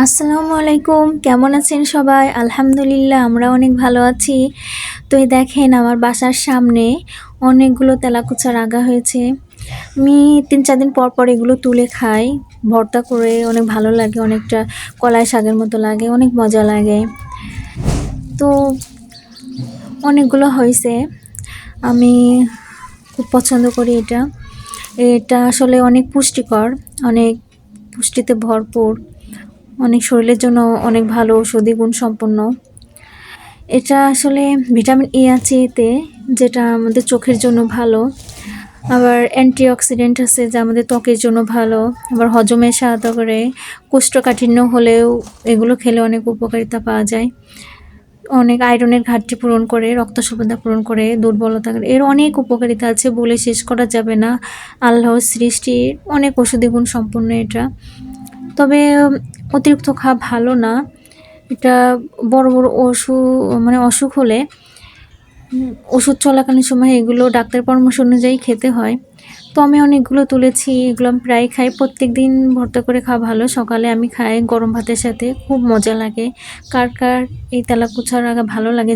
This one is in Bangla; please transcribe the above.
আসসালামু আলাইকুম, কেমন আছেন সবাই? আলহামদুলিল্লাহ আমরা অনেক ভালো আছি। তো এই দেখেন আমার বাসার সামনে অনেকগুলো তেলাকুচা রাঙা হয়েছে। আমি ৩-৪ দিন পর পর এগুলো তুলে খাই। ভর্তা করে অনেক ভালো লাগে, অনেকটা কলাই শাকের মতো লাগে, অনেক মজা লাগে। তো অনেকগুলো হয়েছে, আমি খুব পছন্দ করি এটা। এটা আসলে অনেক পুষ্টিকর, অনেক পুষ্টিতে ভরপুর, অনেক শরীরের জন্য অনেক ভালো, ঔষধি গুণ সম্পন্ন। এটা আসলে ভিটামিন এ আছে এতে, যেটা আমাদের চোখের জন্য ভালো। আবার অ্যান্টিঅক্সিডেন্ট আছে যা আমাদের ত্বকের জন্য ভালো। আবার হজমে সহায়তা করে, কোষ্ঠকাঠিন্য হলেও এগুলো খেলে অনেক উপকারিতা পাওয়া যায়। অনেক আয়রনের ঘাটতি পূরণ করে, রক্ত স্বল্পতা পূরণ করে, দুর্বলতা এর অনেক উপকারিতা আছে, বলে শেষ করা যাবে না। আল্লাহর সৃষ্টির অনেক ঔষধি গুণ সম্পন্ন এটা। তবে অতিরিক্ত খাওয়া ভালো না। এটা বড় বড় অসুখ হলে ওষুধ চলাকালীন সময় এগুলো ডাক্তার পরামর্শ অনুযায়ী খেতে হয়। তো আমি অনেকগুলো তুলেছি, এগুলো আমি প্রায় খাই। প্রত্যেকদিন ভর্তা করে খাওয়া ভালো। সকালে আমি খাই গরম ভাতের সাথে, খুব মজা লাগে। কার কার এই তেলাকুচা রাঙা ভালো লাগে